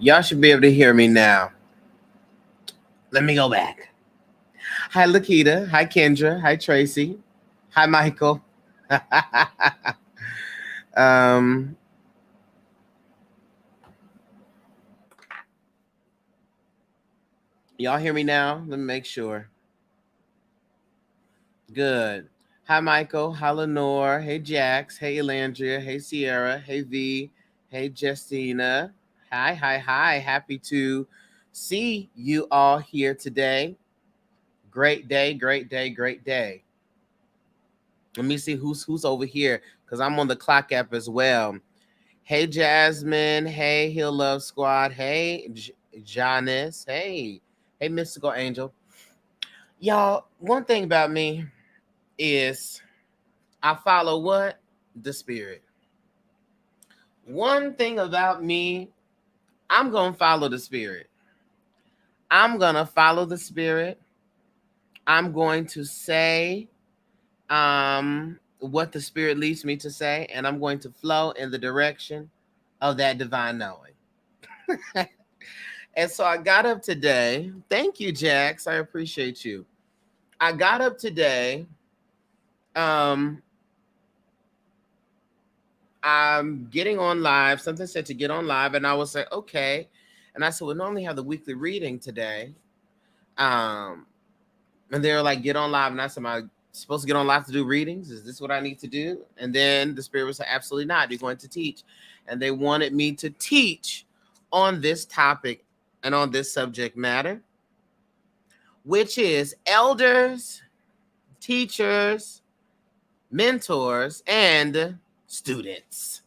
Y'all should be able to hear me now. Let me go back. Hi, Lakita. Hi, Kendra. Hi, Tracy. Hi, Michael. um, y'all hear me now? Let me make sure. Good. Hi, Michael. Hi, Lenore. Hey, Jax. Hey, Elandria. Hey, Sierra. Hey, V. Hey, Justina. Hi. Happy to see you all here today. Great day, great day, great day. Let me see who's over here because I'm on the clock app as well. Hey, Jasmine. Hey, Heal Love Squad. Hey, Janice. Hey, Mystical Angel. Y'all, one thing about me is I follow what? The spirit. One thing about me, I'm going to follow the spirit. I'm going to follow the spirit. I'm going to say what the spirit leads me to say, and I'm going to flow in the direction of that divine knowing. And so I got up today. Thank you, Jax. I appreciate you. I got up today. I'm getting on live. Something said to get on live, and I was like, okay. And I said, we normally have the weekly reading today. And they were like, get on live. And I said, am I supposed to get on live to do readings? Is this what I need to do? And then the spirit was like, absolutely not. You're going to teach. And they wanted me to teach on this topic and on this subject matter, which is elders, teachers, mentors, and students.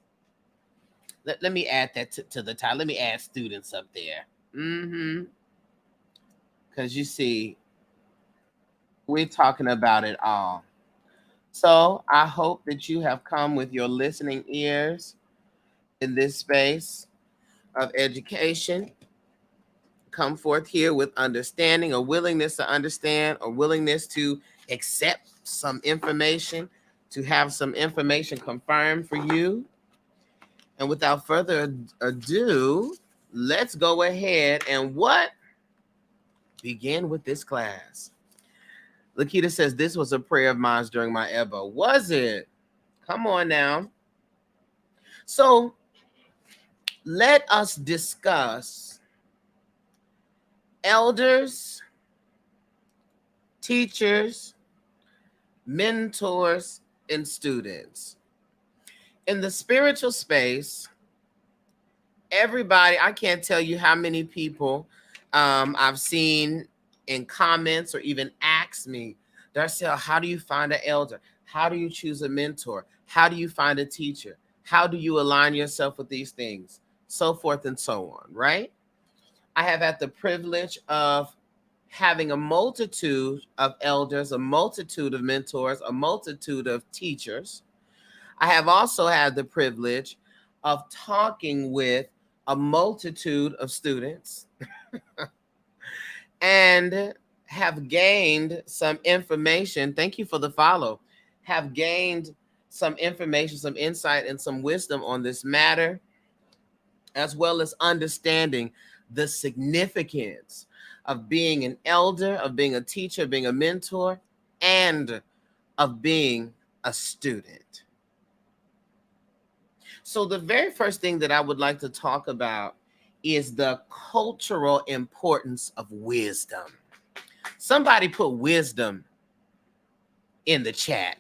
Let me add that to the title. Let me add students up there. Because you see, we're talking about it all. So I hope that you have come with your listening ears in this space of education. Come forth here with understanding, a willingness to understand, a willingness to accept some information, to have some information confirmed for you. And without further ado, let's go ahead and begin with this class. Lakita says, this was a prayer of mine during my EBO. Was it? Come on now. So let us discuss elders, teachers, mentors, and students. In the spiritual space, everybody, I can't tell you how many people I've seen in comments or even ask me, Darcell, how do you find an elder? How do you choose a mentor? How do you find a teacher? How do you align yourself with these things? So forth and so on, right? I have had the privilege of having a multitude of elders, a multitude of mentors, a multitude of teachers. I have also had the privilege of talking with a multitude of students and have gained some information. Thank you for the follow. Have gained some information, some insight, and some wisdom on this matter, as well as understanding the significance of being an elder, of being a teacher, being a mentor, and of being a student. So the very first thing that I would like to talk about is the cultural importance of wisdom. Somebody put wisdom in the chat.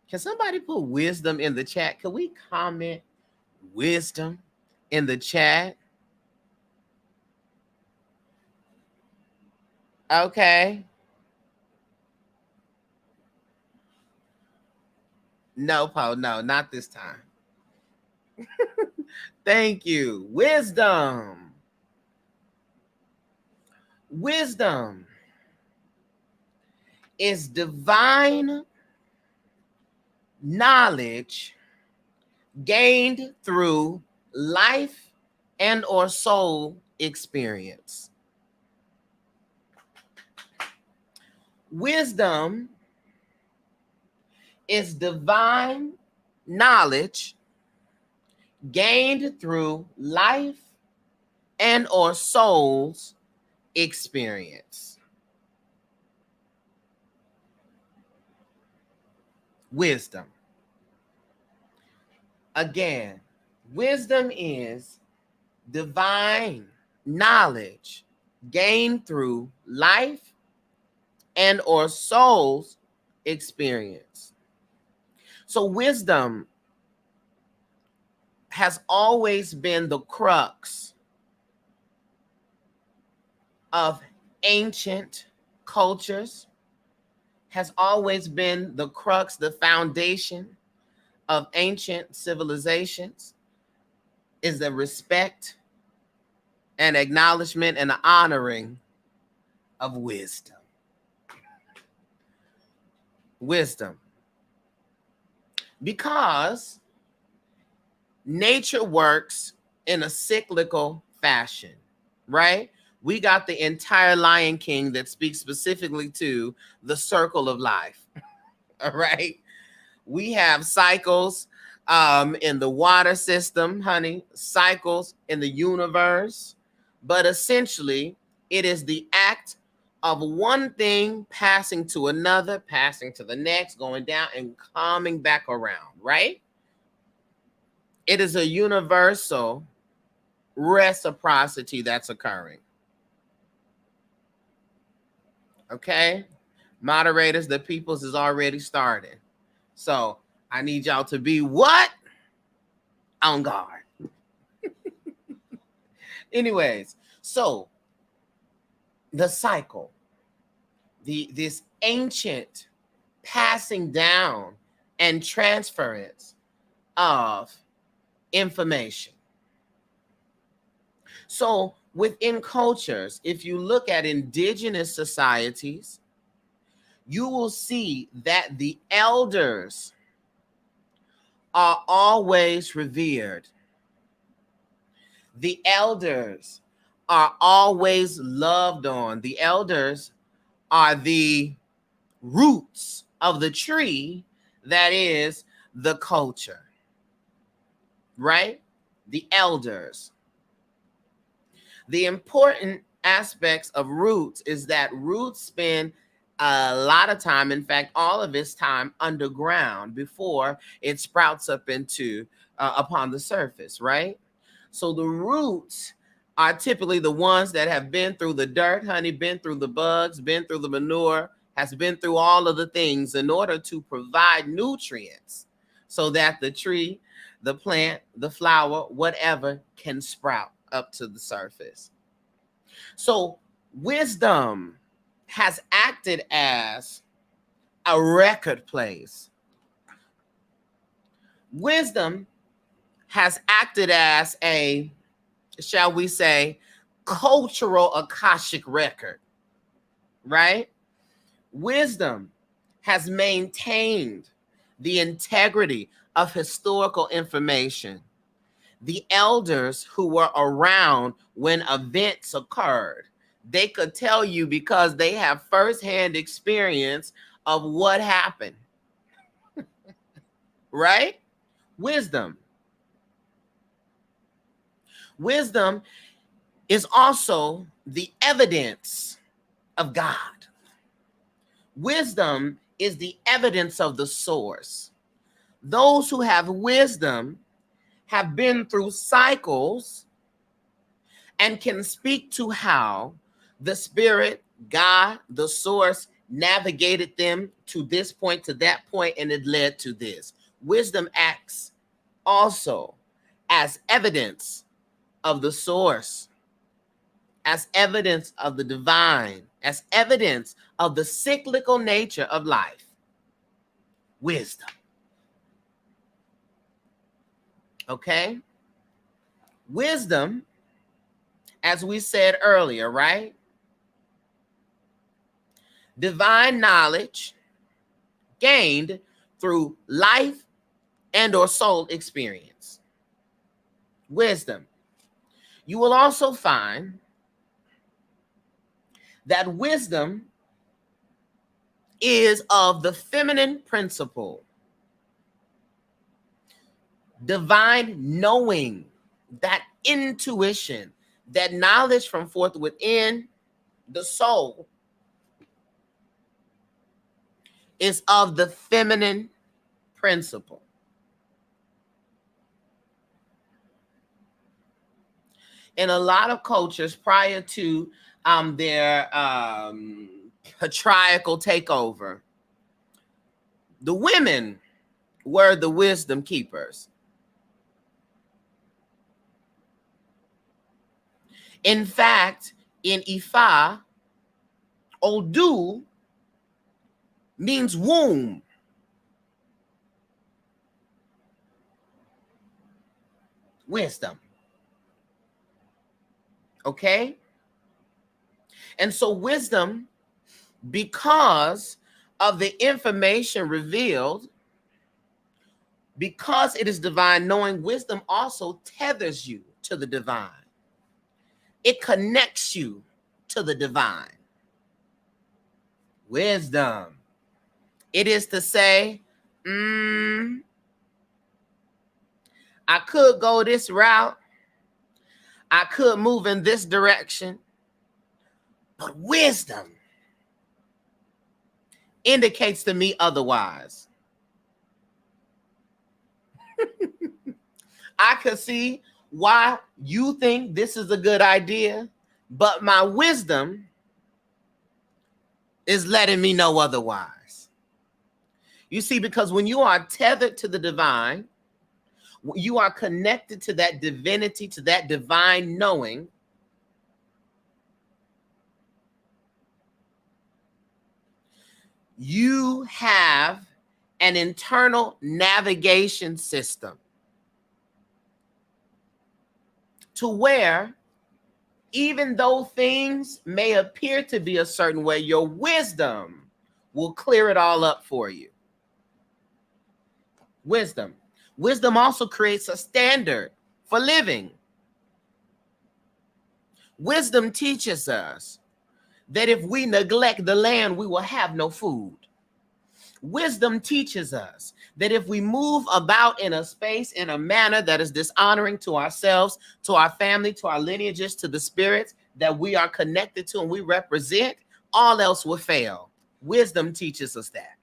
Can somebody put wisdom in the chat? Can we comment wisdom in the chat? Okay. No, Paul, no, not this time. Thank you. Wisdom. Wisdom is divine knowledge gained through life and or soul experience. Wisdom is divine knowledge gained through life and or soul's experience. Wisdom. Again, wisdom is divine knowledge gained through life and or soul's experience. So wisdom has always been the crux of ancient cultures, has always been the crux, the foundation of ancient civilizations, is the respect and acknowledgement and the honoring of wisdom. Wisdom. Because nature works in a cyclical fashion, right? We got the entire Lion King that speaks specifically to the circle of life, all right? We have cycles in the water system, honey, cycles in the universe, but essentially it is the act of one thing passing to another, passing to the next, going down and coming back around, right? It is a universal reciprocity that's occurring. Okay? Moderators, the peoples is already starting. So I need y'all to be what? On guard. Anyways, so the cycle, this ancient passing down and transference of information. So within cultures, if you look at indigenous societies, you will see that the elders are always revered. The elders are always loved on. The elders are the roots of the tree that is the culture, right? The elders. The important aspects of roots is that roots spend a lot of time, in fact, all of its time underground before it sprouts up into upon the surface, right? So the roots are typically the ones that have been through the dirt, honey, been through the bugs, been through the manure, has been through all of the things in order to provide nutrients so that the tree, the plant, the flower, whatever can sprout up to the surface. So wisdom has acted as a record place. Wisdom has acted as a, shall we say, cultural Akashic record, right? Wisdom has maintained the integrity of historical information. The elders who were around when events occurred, they could tell you because they have firsthand experience of what happened, right? Wisdom. Wisdom is also the evidence of God. Wisdom is the evidence of the source. Those who have wisdom have been through cycles and can speak to how the spirit, God, the source, navigated them to this point, to that point, and it led to this. Wisdom acts also as evidence of the source, as evidence of the divine, as evidence of the cyclical nature of life. Wisdom. Okay? Wisdom, as we said earlier, right? Divine knowledge gained through life and or soul experience. Wisdom. You will also find that wisdom is of the feminine principle. Divine knowing, that intuition, that knowledge from forth within the soul is of the feminine principle. In a lot of cultures prior to their patriarchal takeover, the women were the wisdom keepers. In fact, in Ifa, Odu means womb. Wisdom. Okay? And so wisdom, because of the information revealed, because it is divine, knowing wisdom also tethers you to the divine. It connects you to the divine. Wisdom. It is to say, I could go this route. I could move in this direction. But wisdom indicates to me otherwise. I could see why you think this is a good idea, but my wisdom is letting me know otherwise. You see, because when you are tethered to the divine, you are connected to that divinity, to that divine knowing. You have an internal navigation system to where, even though things may appear to be a certain way, your wisdom will clear it all up for you. Wisdom. Wisdom also creates a standard for living. Wisdom teaches us that if we neglect the land, we will have no food. Wisdom teaches us that if we move about in a space in a manner that is dishonoring to ourselves, to our family, to our lineages, to the spirits that we are connected to and we represent, all else will fail. Wisdom teaches us that.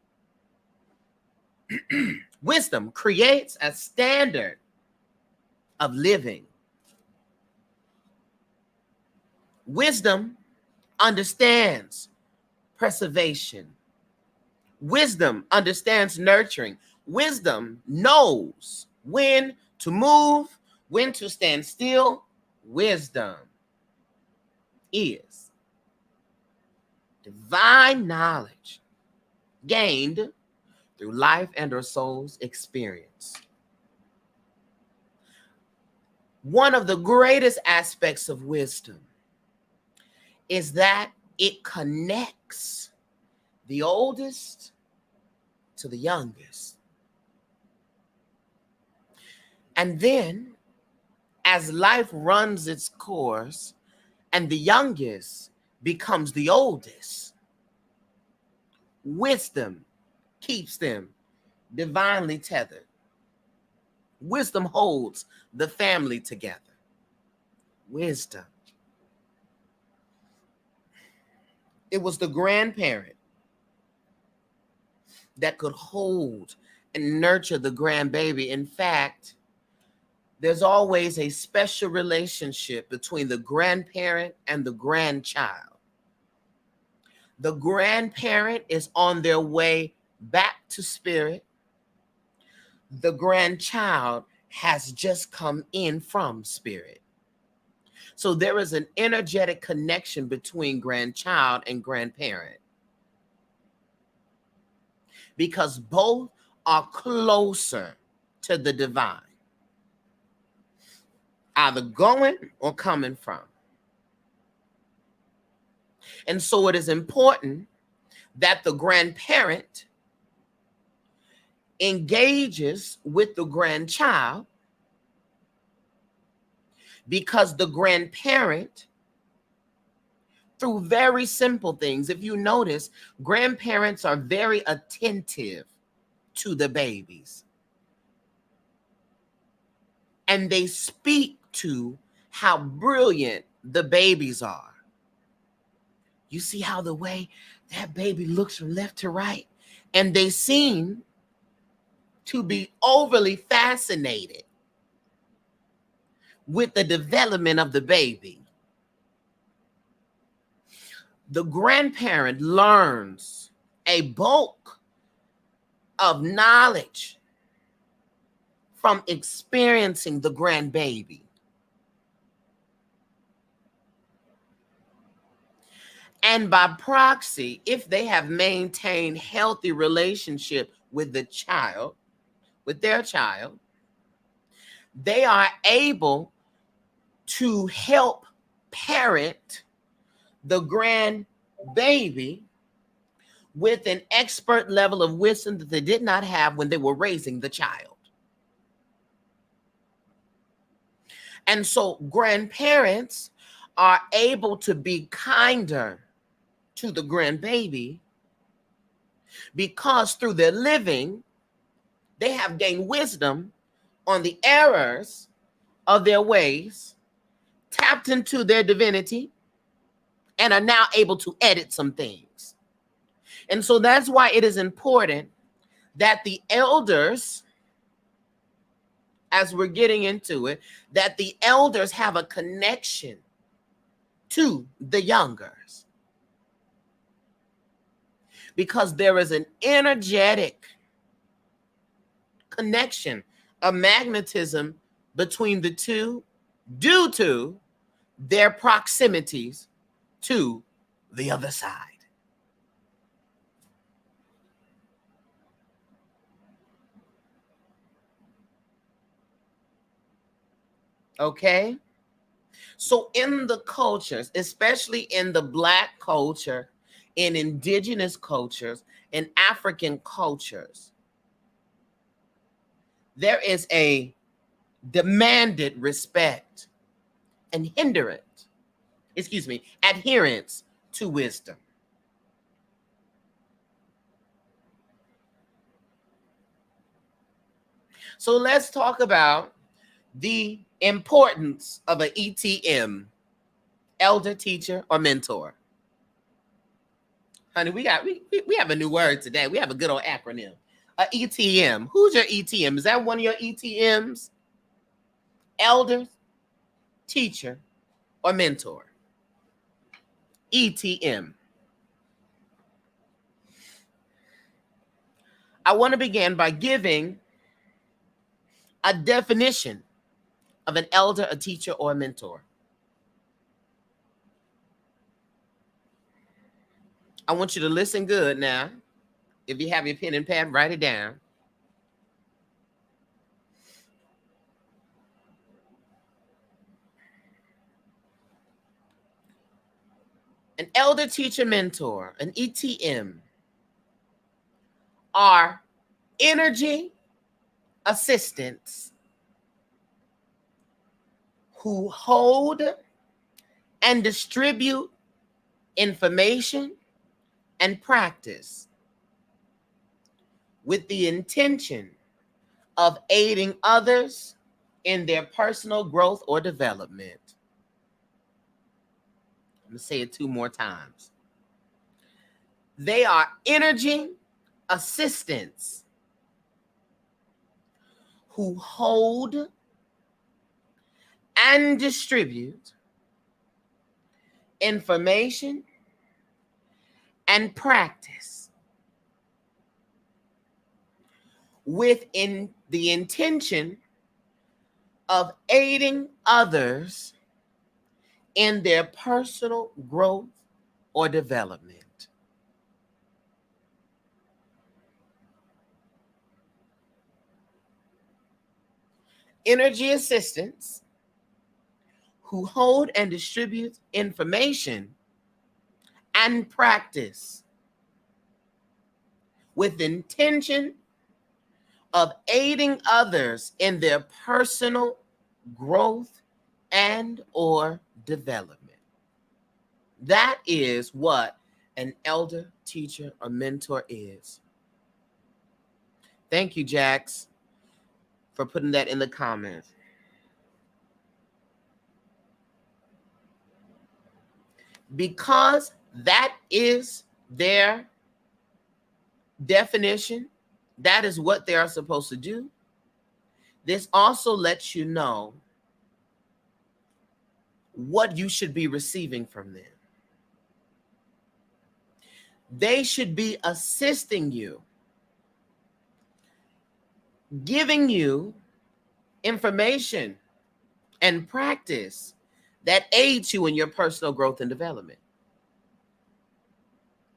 Wisdom creates a standard of living. Wisdom understands preservation. Wisdom understands nurturing. Wisdom knows when to move, when to stand still. Wisdom is divine knowledge gained through life and our soul's experience. One of the greatest aspects of wisdom is that it connects the oldest to the youngest. And then, as life runs its course and the youngest becomes the oldest, wisdom keeps them divinely tethered. Wisdom holds the family together. Wisdom. It was the grandparent that could hold and nurture the grandbaby. In fact, there's always a special relationship between the grandparent and the grandchild. The grandparent is on their way back to spirit. The grandchild has just come in from spirit. So there is an energetic connection between grandchild and grandparent, because both are closer to the divine, either going or coming from. And so it is important that the grandparent engages with the grandchild, because the grandparent, through very simple things, if you notice, grandparents are very attentive to the babies. And they speak to how brilliant the babies are. You see how the way that baby looks from left to right, and they seem to be overly fascinated with the development of the baby. The grandparent learns a bulk of knowledge from experiencing the grandbaby. And by proxy, if they have maintained healthy relationship with the child, with their child, they are able to help parent the grandbaby with an expert level of wisdom that they did not have when they were raising the child. And so grandparents are able to be kinder to the grandbaby because through their living, they have gained wisdom on the errors of their ways, tapped into their divinity, and are now able to edit some things. And so that's why it is important that the elders, as we're getting into it, that the elders have a connection to the youngers. Because there is an energetic connection, a magnetism between the two due to their proximities to the other side. Okay? So in the cultures, especially in the Black culture, in indigenous cultures, in African cultures, there is a demanded respect and adherence to wisdom. So let's talk about the importance of an ETM, elder, teacher, or mentor. Honey, we have a new word today. We have a good old acronym. A ETM. Who's your ETM? Is that one of your ETMs? Elder, teacher, or mentor? ETM. I want to begin by giving a definition of an elder, a teacher, or a mentor. I want you to listen good now. If you have your pen and pad, write it down. An elder, teacher, mentor, an ETM, are energy assistants who hold and distribute information and practice with the intention of aiding others in their personal growth or development. I'm going to say it 2 more times. They are energy assistants who hold and distribute information and practice within the intention of aiding others in their personal growth or development. Energy assistants who hold and distribute information and practice with intention of aiding others in their personal growth and or development. That is what an elder, teacher, or mentor is. Thank you, Jax, for putting that in the comments. Because that is their definition, that is what they are supposed to do. This also lets you know what you should be receiving from them. They should be assisting you, giving you information and practice that aids you in your personal growth and development.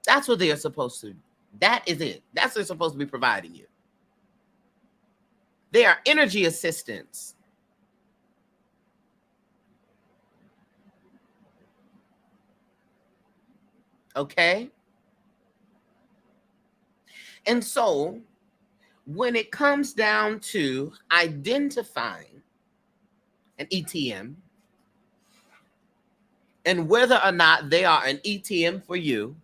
That's what they are supposed to do. That is it. That's what they're supposed to be providing you. They are energy assistants. Okay? And so, when it comes down to identifying an ETM and whether or not they are an ETM for you,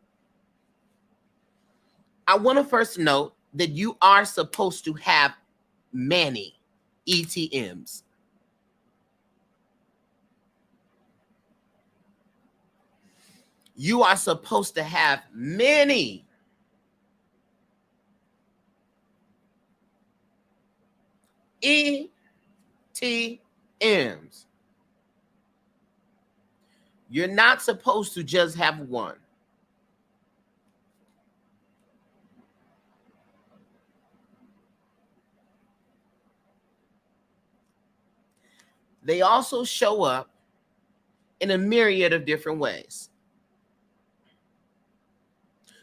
I want to first note that you are supposed to have many ETMs. You are supposed to have many ETMs. You're not supposed to just have one. They also show up in a myriad of different ways.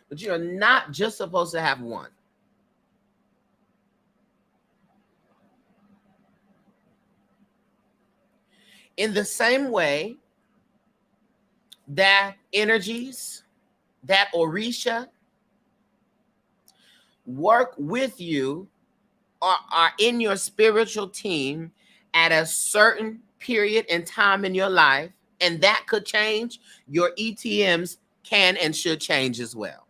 But you're not just supposed to have one. In the same way that energies, that Orisha work with you or are in your spiritual team at a certain period in time in your life, and that could change, your ETMs can and should change as well.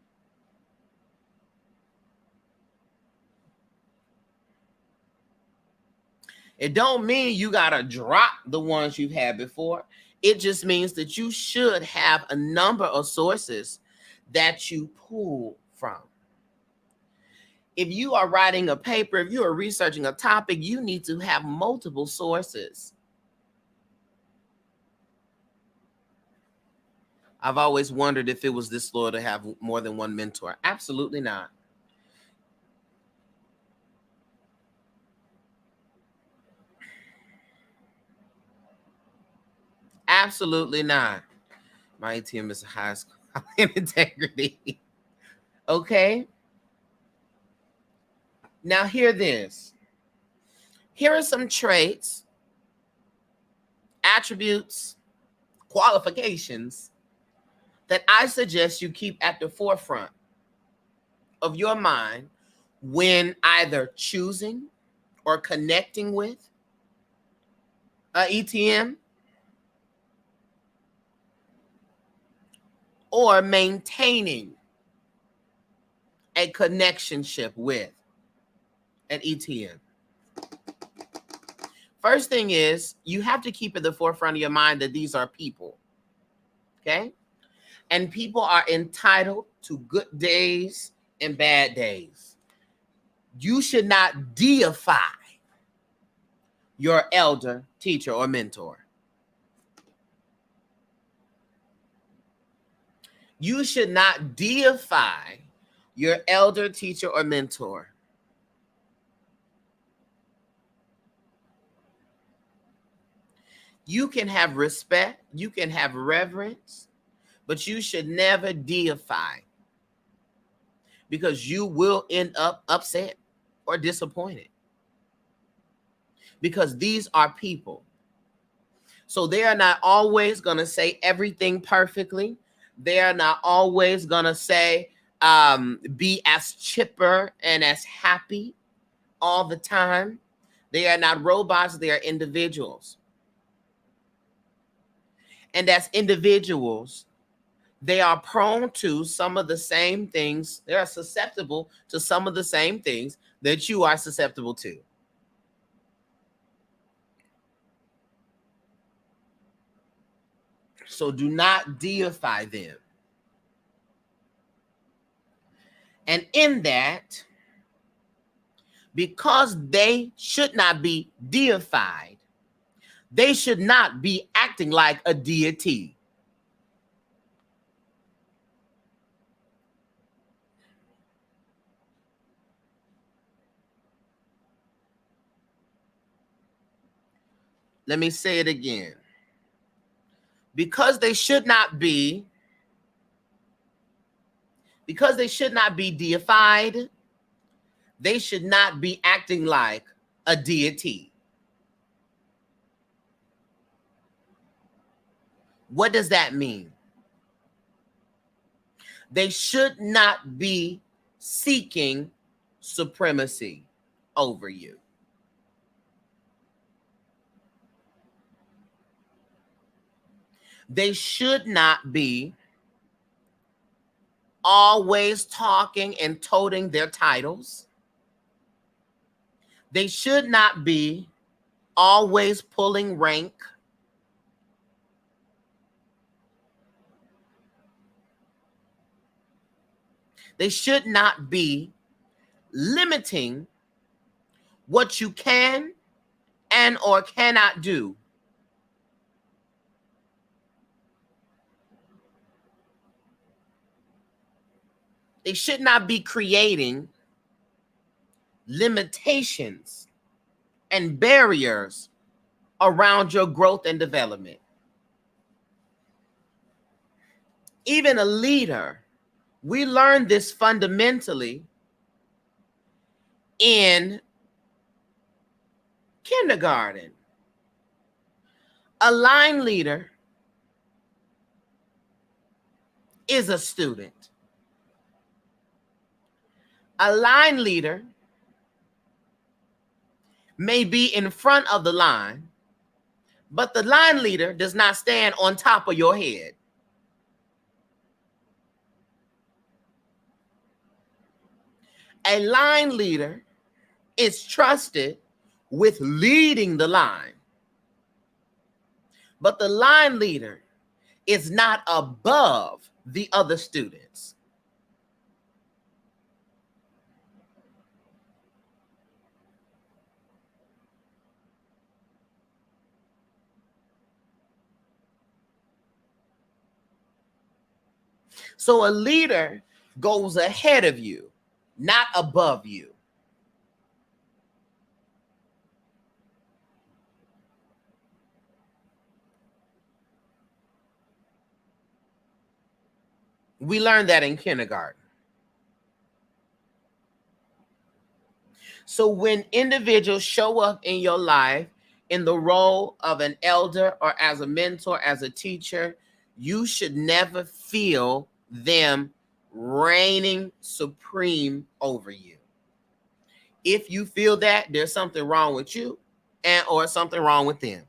It don't mean you gotta drop the ones you've had before. It just means that you should have a number of sources that you pull from. If you are writing a paper, if you are researching a topic, you need to have multiple sources. I've always wondered if it was this law to have more than one mentor. Absolutely not. Absolutely not. My ATM is high school in integrity. Okay. Now hear this. Here are some traits, attributes, qualifications that I suggest you keep at the forefront of your mind when either choosing or connecting with an ETM or maintaining a connectionship with an ETM. First thing is, you have to keep at the forefront of your mind that these are people, okay? And people are entitled to good days and bad days. You should not deify your elder, teacher, or mentor. You should not deify your elder, teacher, or mentor. You can have respect, you can have reverence, but you should never deify, because you will end up upset or disappointed, because these are people. So they are not always going to say everything perfectly. They are not always going to say, be as chipper and as happy all the time. They are not robots, they are individuals. And as individuals, they are prone to some of the same things. They are susceptible to some of the same things that you are susceptible to. So do not deify them. And in that, because they should not be deified, they should not be acting like a deity. Let me say it again. Because they should not be deified, they should not be acting like a deity. What does that mean? They should not be seeking supremacy over you. They should not be always talking and toting their titles. They should not be always pulling rank. They should not be limiting what you can and or cannot do. They should not be creating limitations and barriers around your growth and development. Even a leader, we learn this fundamentally in kindergarten. A line leader is a student. A line leader may be in front of the line, but the line leader does not stand on top of your head. A line leader is trusted with leading the line, but the line leader is not above the other students. So a leader goes ahead of you, not above you. We learned that in kindergarten. So when individuals show up in your life in the role of an elder or as a mentor, as a teacher, you should never feel them reigning supreme over you. If you feel that, there's something wrong with you and or something wrong with them.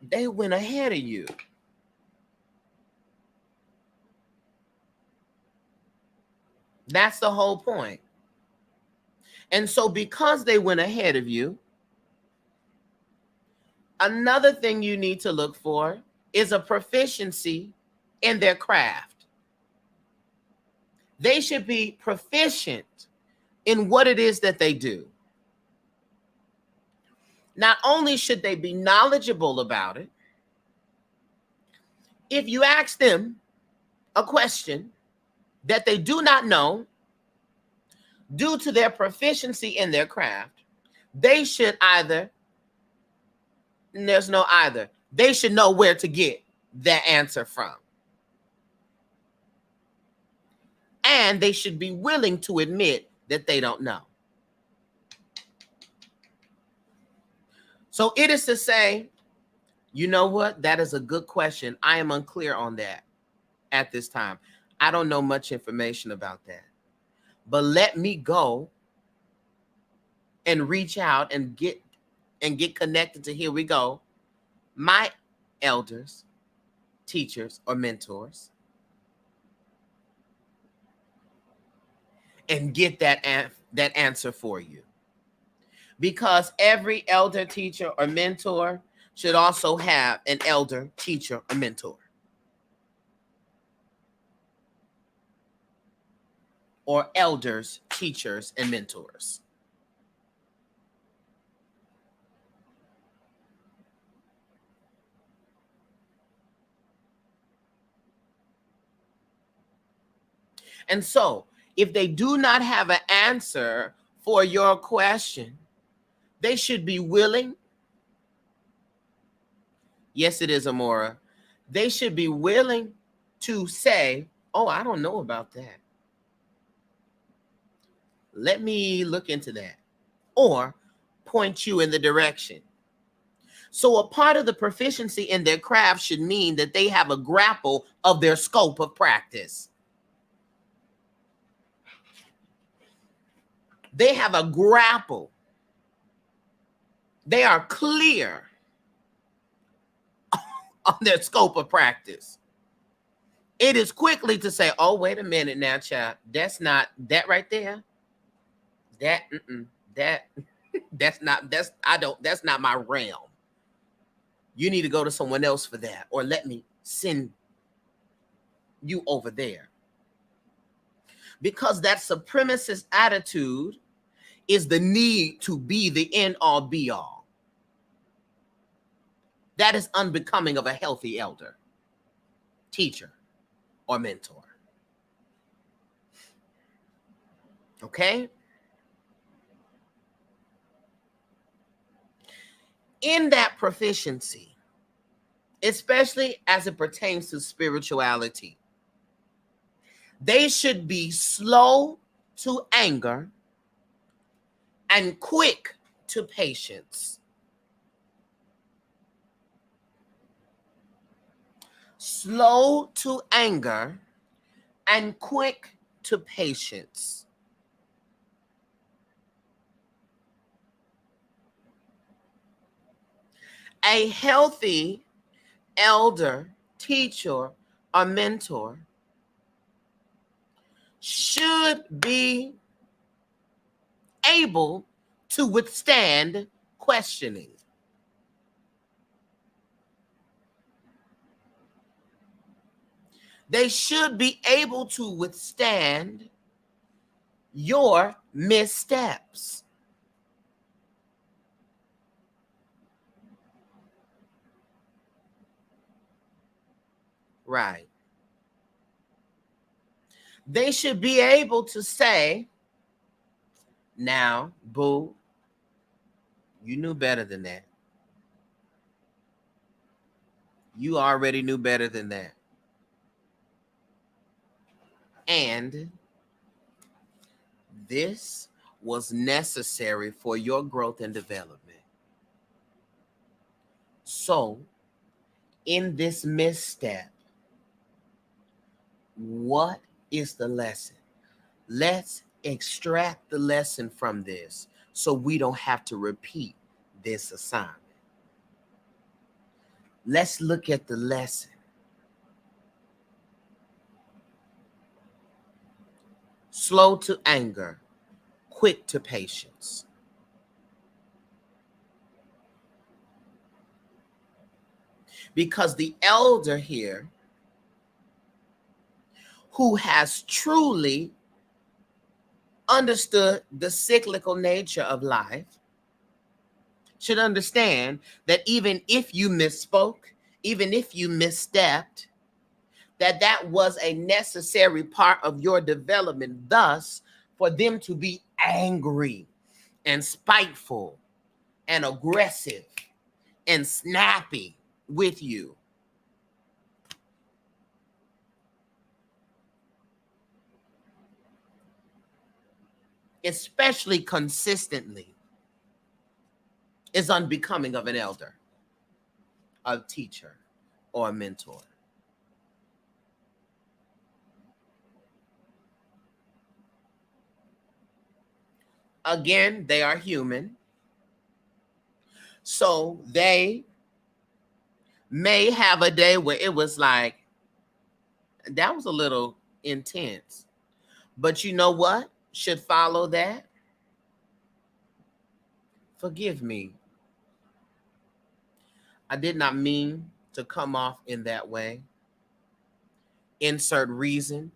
They went ahead of you. That's the whole point. And so because they went ahead of you, another thing you need to look for is a proficiency in their craft. They should be proficient in what it is that they do. Not only should they be knowledgeable about it, if you ask them a question that they do not know, due to their proficiency in their craft, they should either, there's no either, they should know where to get that answer from. And they should be willing to admit that they don't know. So it is to say, you know what? That is a good question. I am unclear on that at this time. I don't know much information about that. But let me go and reach out and get connected to, here we go, my elders, teachers, or mentors, and get that answer for you. because every elder, teacher, or mentor should also have an elder, teacher, or mentor. Or elders, teachers, and mentors. And so, if they do not have an answer for your question, they should be willing. Yes, it is, Amora. They should be willing to say, oh, I don't know about that. Let me look into that. Or point you in the direction. So a part of the proficiency in their craft should mean that they have a grapple of their scope of practice. They have a grapple. They are clear on their scope of practice. It is quickly to say, oh, wait a minute now, child. That's not that right there. That's not my realm. You need to go to someone else for that, or let me send you over there. Because that supremacist attitude is the need to be the end all be all. That is unbecoming of a healthy elder, teacher, or mentor. Okay? In that proficiency, especially as it pertains to spirituality, they should be slow to anger and quick to patience. Slow to anger and quick to patience. A healthy elder, teacher, or mentor should be able to withstand questioning. They should be able to withstand your missteps. Right. They should be able to say, now, boo, you knew better than that. You already knew better than that. And this was necessary for your growth and development. So, in this misstep, what is the lesson? Let's extract the lesson from this so we don't have to repeat this assignment. Let's look at the lesson. Slow to anger, quick to patience. Because the elder here, who has truly understood the cyclical nature of life, should understand that even if you misspoke, even if you misstepped, that was a necessary part of your development. Thus, for them to be angry and spiteful and aggressive and snappy with you, especially consistently, is unbecoming of an elder, a teacher, or a mentor. Again, they are human. So they may have a day where it was like, that was a little intense. But you know what should follow that? Forgive me. I did not mean to come off in that way. Insert reason.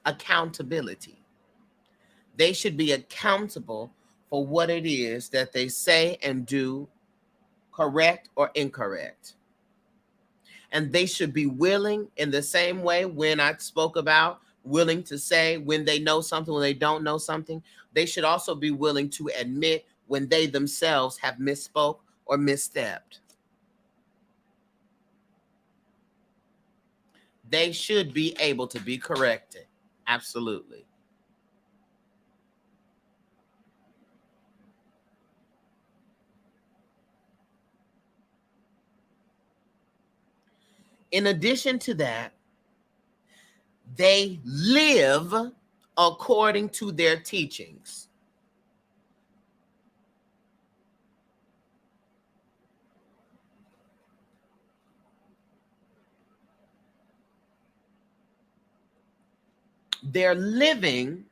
Accountability. They should be accountable for what it is that they say and do, correct or incorrect. And they should be willing, in the same way when I spoke about willing to say when they know something, when they don't know something, they should also be willing to admit when they themselves have misspoke or misstepped. They should be able to be corrected. Absolutely. In addition to that, they live according to their teachings. Their living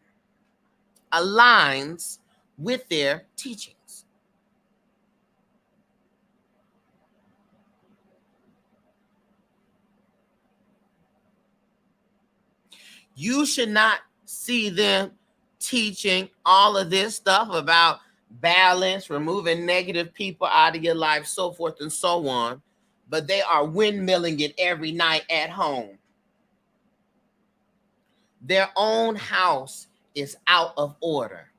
aligns with their teachings. You should not see them teaching all of this stuff about balance, removing negative people out of your life, so forth and so on, but they are windmilling it every night at home. Their own house is out of order.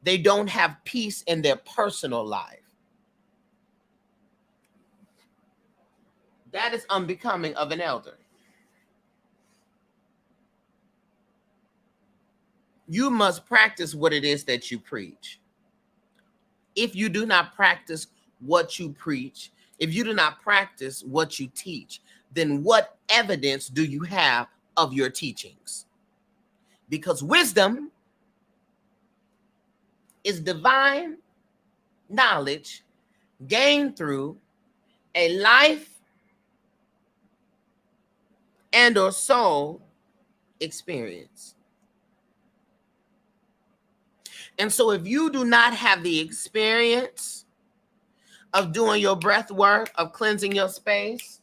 They don't have peace in their personal life. That is unbecoming of an elder. You must practice what it is that you preach. If you do not practice what you preach, if you do not practice what you teach, then what evidence do you have of your teachings? Because wisdom is divine knowledge gained through a life and or soul experience. And so if you do not have the experience of doing your breath work, of cleansing your space,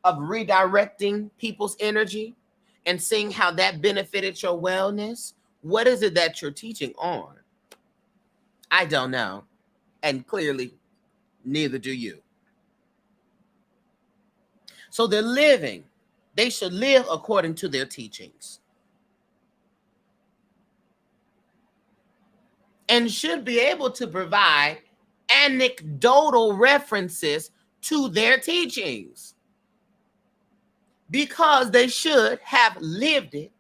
of redirecting people's energy and seeing how that benefited your wellness, what is it that you're teaching on? I don't know. And clearly, neither do you. So they're living. They should live according to their teachings. And should be able to provide anecdotal references to their teachings, because they should have lived it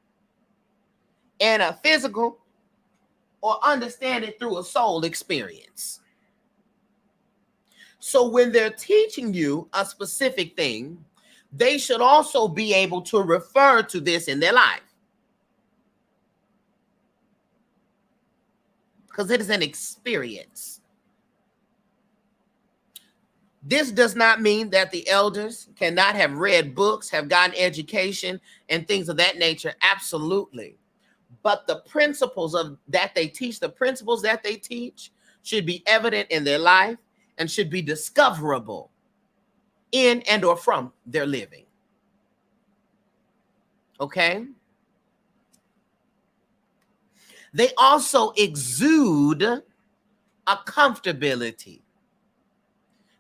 in a physical or understand it through a soul experience. So when they're teaching you a specific thing, they should also be able to refer to this in their life, because it is an experience. This does not mean that the elders cannot have read books, have gotten education, and things of that nature. Absolutely. But the principles of that they teach, the principles that they teach should be evident in their life and should be discoverable in and or from their living. Okay? They also exude a comfortability.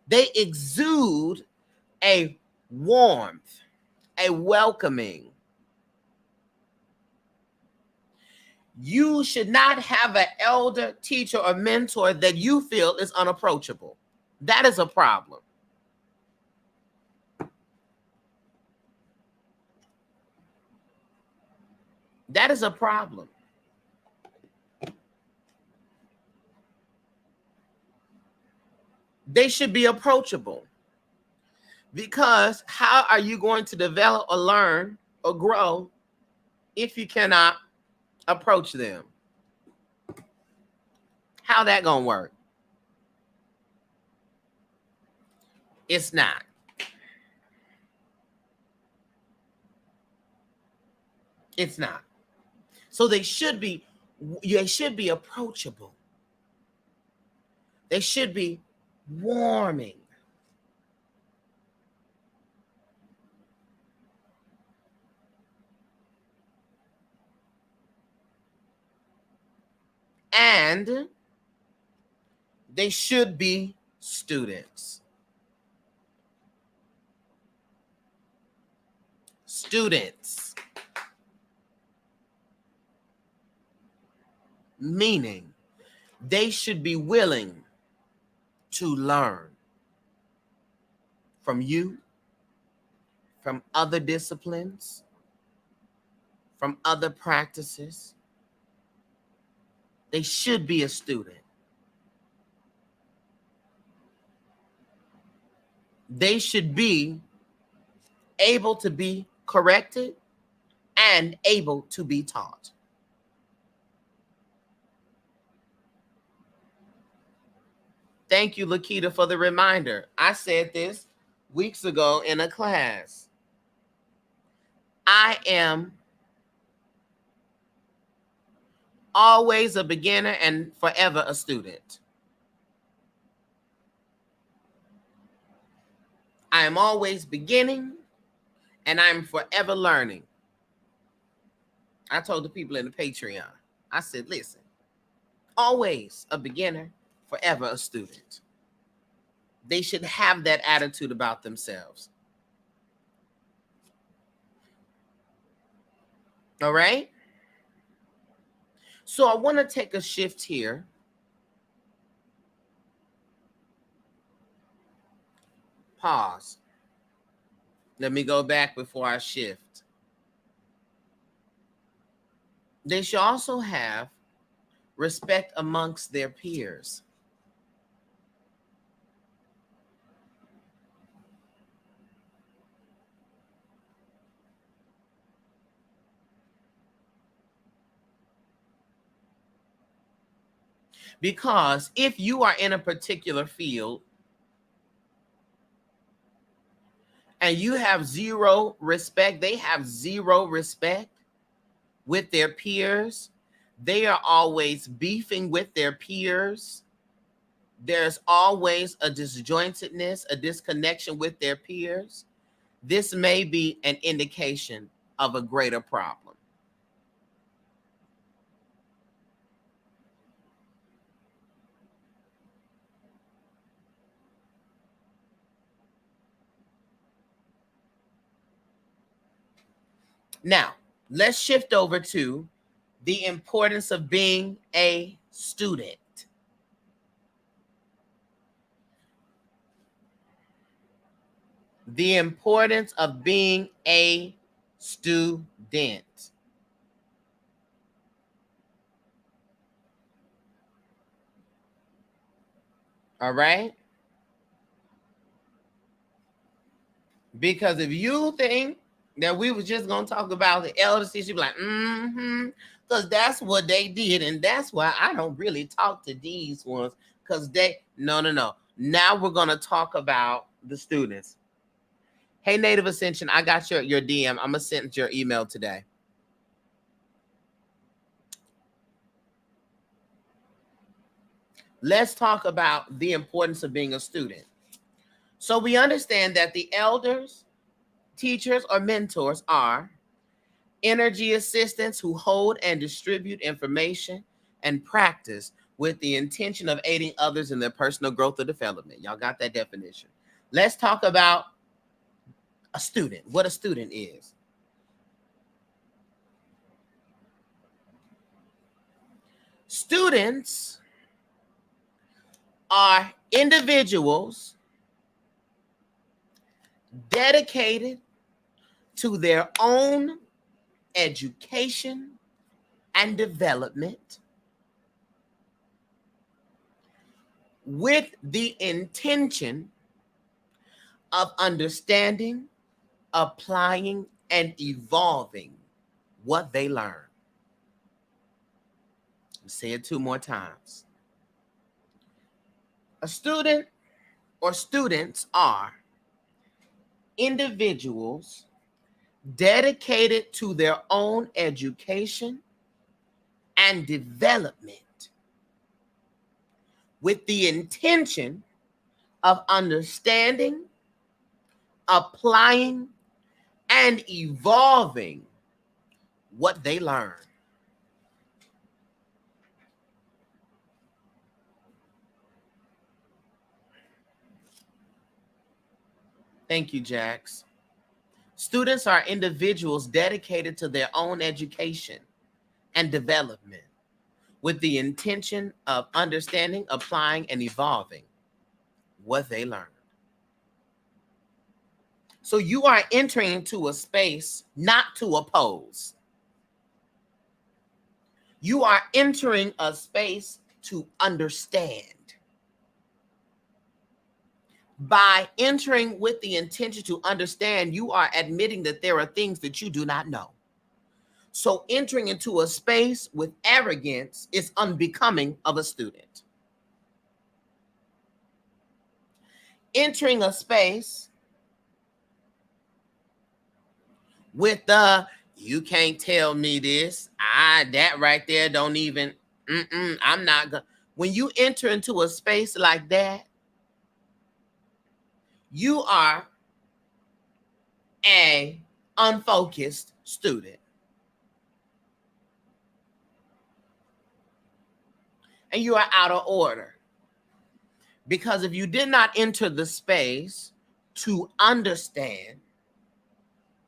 They exude a warmth, a welcoming. You should not have an elder, teacher, or mentor that you feel is unapproachable. That is a problem. That is a problem. They should be approachable, because how are you going to develop or learn or grow if you cannot approach them? How that gonna work? It's not. It's not. So they should be They should be approachable. They should be warming. And they should be students. Students. Meaning they should be willing to learn from you, from other disciplines, from other practices. They should be a student. They should be able to be corrected and able to be taught. Thank you, Lakita, for the reminder. I said this weeks ago in a class. I am always a beginner and forever a student. I am always beginning and I'm forever learning. I told the people in the Patreon, I said, listen, always a beginner, forever a student. They should have that attitude about themselves. All right? So I want to take a shift here. Pause. Let me go back before I shift. They should also have respect amongst their peers. Because if you are in a particular field and you have zero respect, they have zero respect with their peers, they are always beefing with their peers. There's always a disjointedness, a disconnection with their peers. This may be an indication of a greater problem. Now, let's shift over to the importance of being a student. The importance of being a student. All right? Because if you think that we was just going to talk about the elders, she'd be like, because that's what they did. And that's why I don't really talk to these ones, because no. Now we're going to talk about the students. Hey, Native Ascension, I got your DM. I'm going to send your email today. Let's talk about the importance of being a student. So we understand that the elders, teachers, or mentors are energy assistants who hold and distribute information and practice with the intention of aiding others in their personal growth or development. Y'all got that definition. Let's talk about a student, what a student is. Students are individuals dedicated to their own education and development with the intention of understanding, applying, and evolving what they learn. I'll say it 2 more times. A student or students are individuals dedicated to their own education and development with the intention of understanding, applying, and evolving what they learn. Thank you, Jax. Students are individuals dedicated to their own education and development with the intention of understanding, applying, and evolving what they learn. So you are entering into a space not to oppose. You are entering a space to understand. By entering with the intention to understand, you are admitting that there are things that you do not know. So entering into a space with arrogance is unbecoming of a student. Entering a space with the, you can't tell me this, that right there don't even, I'm not gonna. When you enter into a space like that, you are a unfocused student. And you are out of order. Because if you did not enter the space to understand,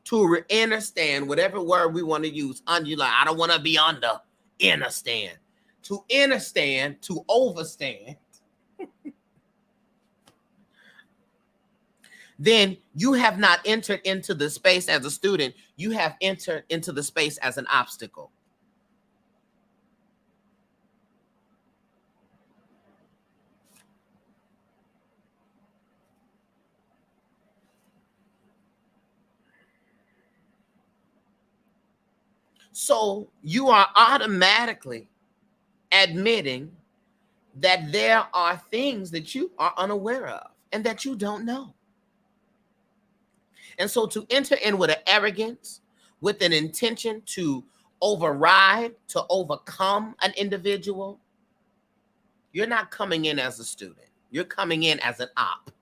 to understand, whatever word we want to use, you like, I don't want to be under, understand. To understand, to overstand, then you have not entered into the space as a student. You have entered into the space as an obstacle. So you are automatically admitting that there are things that you are unaware of and that you don't know. And so to enter in with an arrogance, with an intention to override, to overcome an individual, you're not coming in as a student. You're coming in as an op.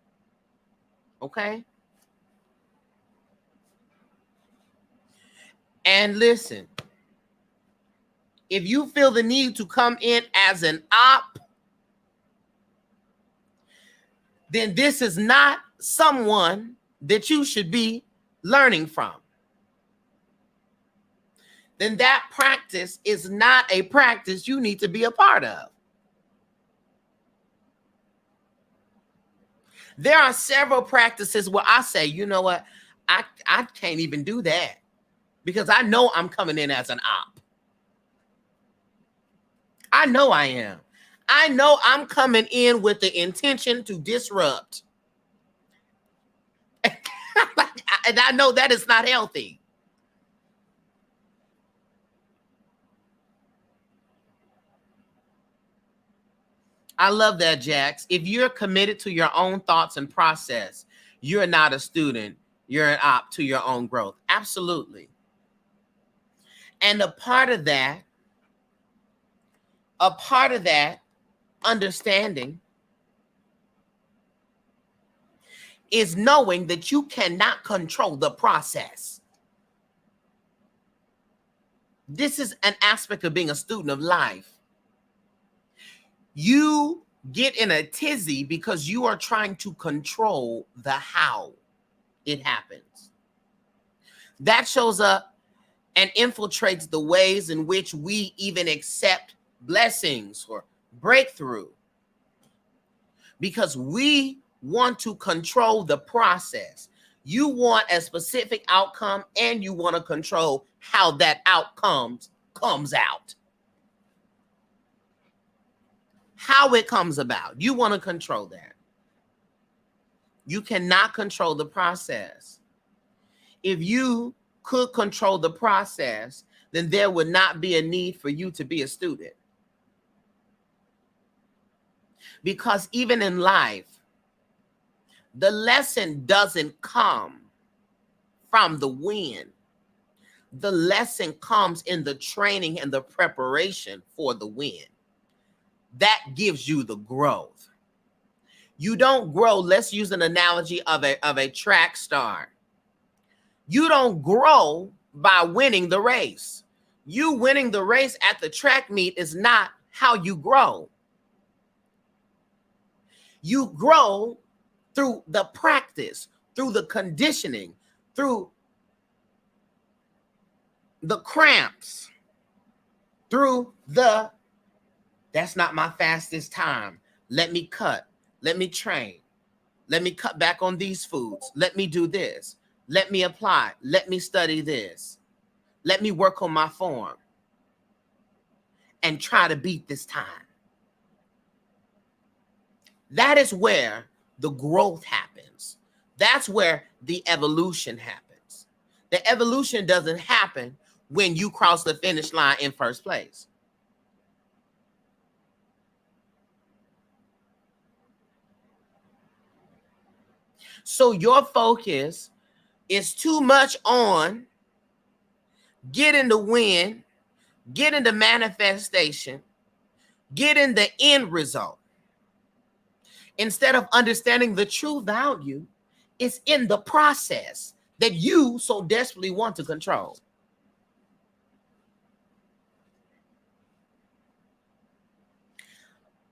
Okay? And listen, if you feel the need to come in as an op, then this is not someone that you should be learning from. Then that practice is not a practice you need to be a part of. There are several practices where I say, you know what, I can't even do that because I know I'm coming in as an op. I know I am. I know I'm coming in with the intention to disrupt. And I know that is not healthy. I love that, Jax. If you're committed to your own thoughts and process, you're not a student. You're an op to your own growth. Absolutely. And a part of that understanding is knowing that you cannot control the process. This is an aspect of being a student of life. You get in a tizzy because you are trying to control the how it happens. That shows up and infiltrates the ways in which we even accept blessings or breakthrough, because we want to control the process. You want a specific outcome and you want to control how that outcome comes out. How it comes about. You want to control that. You cannot control the process. If you could control the process, then there would not be a need for you to be a student. Because even in life, the lesson doesn't come from the win. The lesson comes in the training and the preparation for the win. That gives you the growth. You don't grow. Let's use an analogy of a track star. You don't grow by winning the race. You winning the race at the track meet is not how you grow. You grow through the practice, through the conditioning, through the cramps, through the, that's not my fastest time. Let me cut. Let me train. Let me cut back on these foods. Let me do this. Let me apply. Let me study this. Let me work on my form and try to beat this time. That is where the growth happens. That's where the evolution happens. The evolution doesn't happen when you cross the finish line in first place. So your focus is too much on getting the win, getting the manifestation, getting the end result. Instead of understanding the true value is in the process that you so desperately want to control.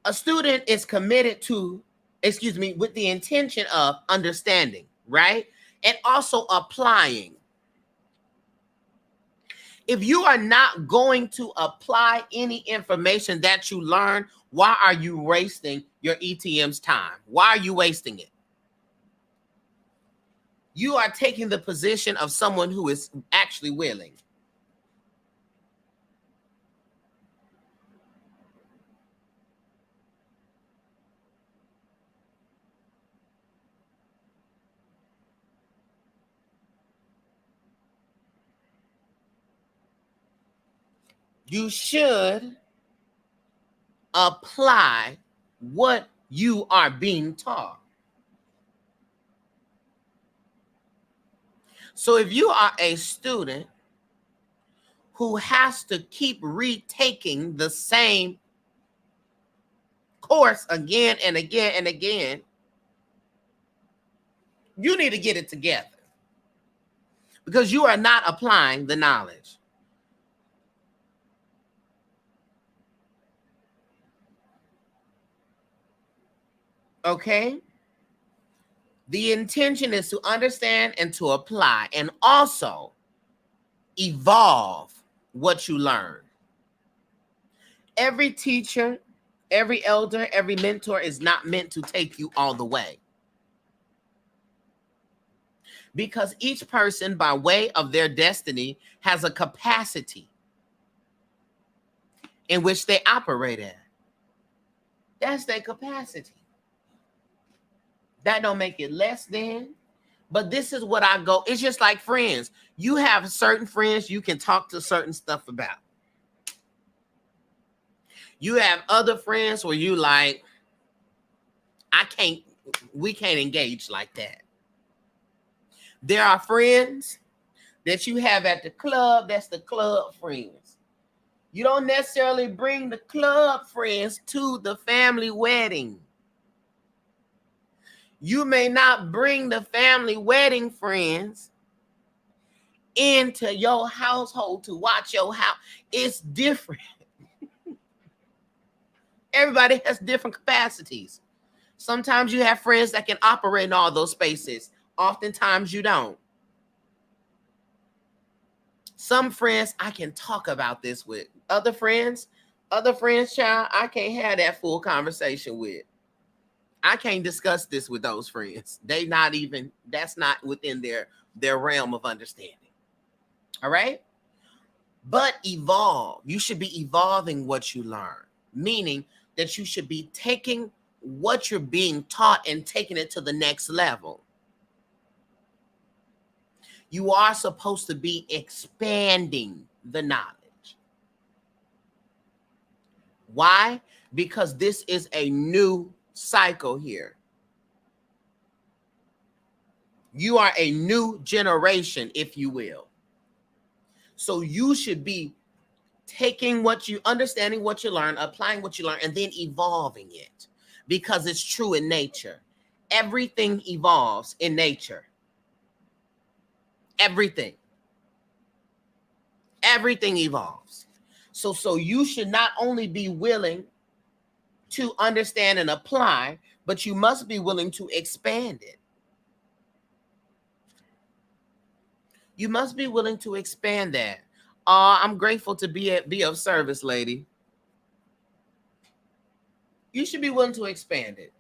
A student is committed to, with the intention of understanding, right? And also applying. If you are not going to apply any information that you learn, why are you wasting your ETM's time? Why are you wasting it? You are taking the position of someone who is actually willing. You should apply what you are being taught. So if you are a student who has to keep retaking the same course again and again and again, you need to get it together because you are not applying the knowledge. Okay? The intention is to understand and to apply and also evolve what you learn. Every teacher, every elder, every mentor is not meant to take you all the way. Because each person, by way of their destiny, has a capacity in which they operate at. That's their capacity. That don't make it less than. But this is what I go. It's just like friends. You have certain friends you can talk to certain stuff about. You have other friends where you like, we can't engage like that. There are friends that you have at the club, that's the club friends. You don't necessarily bring the club friends to the family wedding. You may not bring the family wedding friends into your household to watch your house. It's different. Everybody has different capacities. Sometimes you have friends that can operate in all those spaces. Oftentimes you don't. Some friends I can talk about this with. Other friends, child, I can't have that full conversation with. I can't discuss this with those friends. That's not within their realm of understanding. All right? But evolve. You should be evolving what you learn, meaning that you should be taking what you're being taught and taking it to the next level. You are supposed to be expanding the knowledge. Why? Because this is a new cycle here. You are a new generation, if you will. So you should be taking what you, understanding what you learn, applying what you learn, and then evolving it, because it's true in nature. Everything evolves in nature. Everything evolves. So you should not only be willing to understand and apply, but you must be willing to expand it. You must be willing to expand that. I'm grateful to be of service, lady. You should be willing to expand it.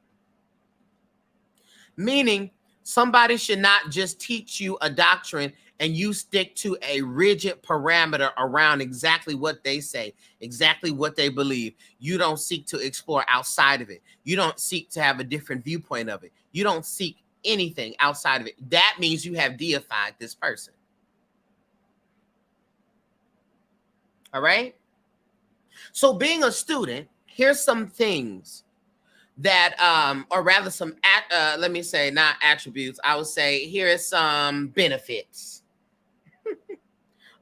Meaning, somebody should not just teach you a doctrine and you stick to a rigid parameter around exactly what they say, exactly what they believe. You don't seek to explore outside of it. You don't seek to have a different viewpoint of it. You don't seek anything outside of it. That means you have deified this person. All right? So being a student, here's some things that, or rather some, let me say, not attributes. I would say here is some benefits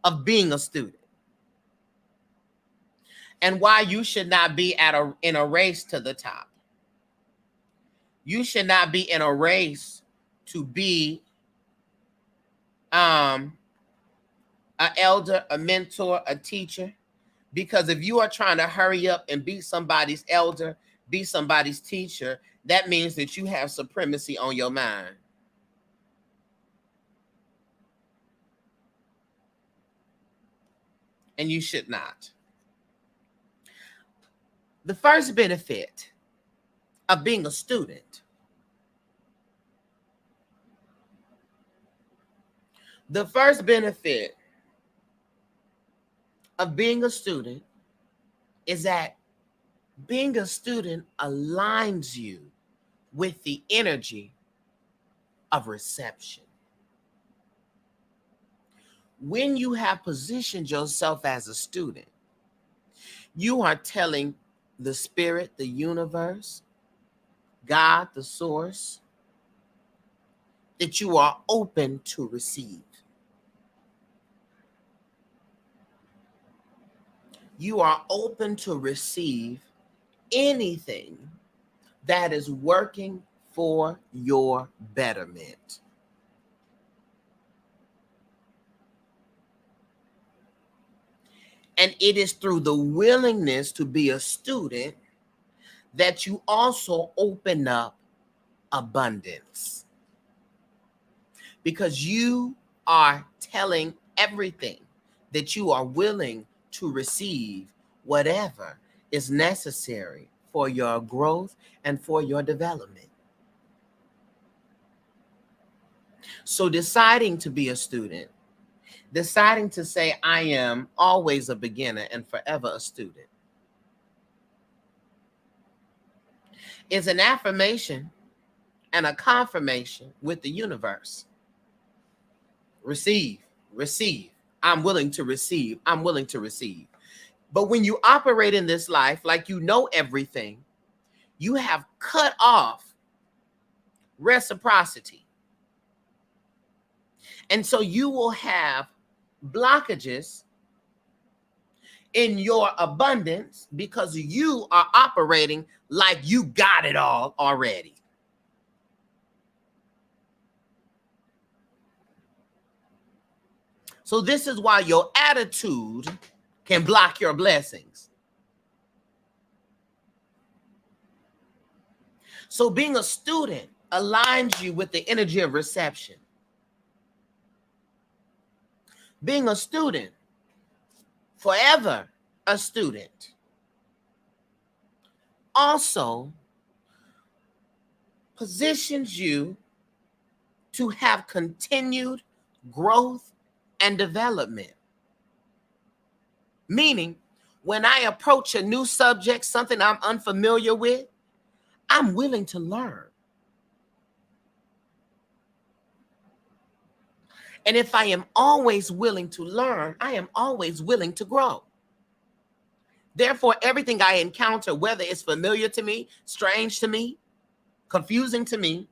of being a student, and why you should not be in a race to the top. You should not be in a race to be an elder, a mentor, a teacher, because if you are trying to hurry up and be somebody's elder, be somebody's teacher, that means that you have supremacy on your mind. And you should not. The first benefit of being a student, the first benefit of being a student is that being a student aligns you with the energy of reception. When you have positioned yourself as a student, you are telling the spirit, the universe, God, the source, that you are open to receive. You are open to receive anything that is working for your betterment. And it is through the willingness to be a student that you also open up abundance. Because you are telling everything that you are willing to receive whatever is necessary for your growth and for your development. So deciding to be a student, deciding to say, I am always a beginner and forever a student, is an affirmation and a confirmation with the universe. Receive, receive. I'm willing to receive. I'm willing to receive. But when you operate in this life like you know everything, you have cut off reciprocity. And so you will have blockages in your abundance because you are operating like you got it all already. So this is why your attitude can block your blessings. So being a student aligns you with the energy of reception. Being a student, forever a student, also positions you to have continued growth and development. Meaning, when I approach a new subject, something I'm unfamiliar with, I'm willing to learn. And if I am always willing to learn, I am always willing to grow. Therefore, everything I encounter, whether it's familiar to me, strange to me, confusing to me,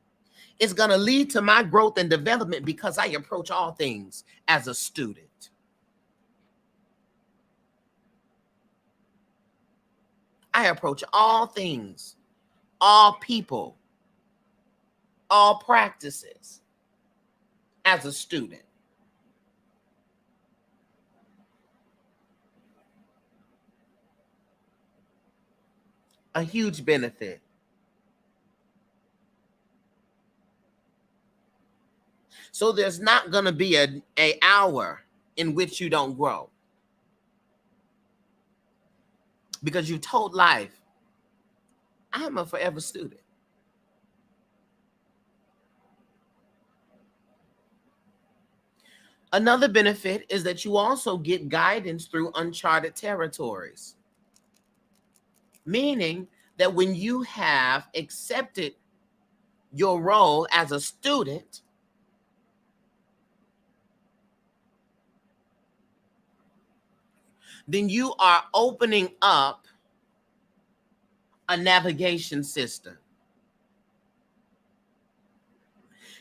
is going to lead to my growth and development because I approach all things as a student. I approach all things, all people, all practices as a student. A huge benefit. So there's not going to be an hour in which you don't grow. Because you told life, I'm a forever student. Another benefit is that you also get guidance through uncharted territories. Meaning that when you have accepted your role as a student, then you are opening up a navigation system.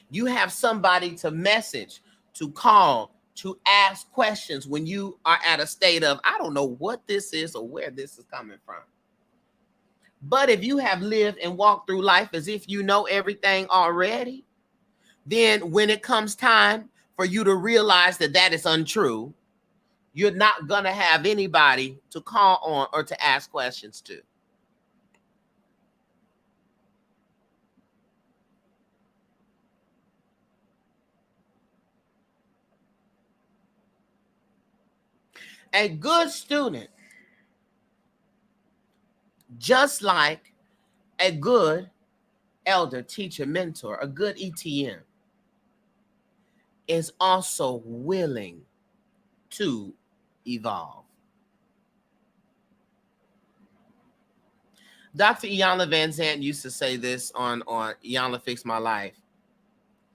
You have somebody to message, to call, to ask questions when you are at a state of, I don't know what this is or where this is coming from. But if you have lived and walked through life as if you know everything already, then when it comes time for you to realize that that is untrue, you're not going to have anybody to call on or to ask questions to. A good student, just like a good elder, teacher, mentor, a good ETM, is also willing to evolve. Dr. Iyanla Van Zant used to say this on Iyanla Fix My Life.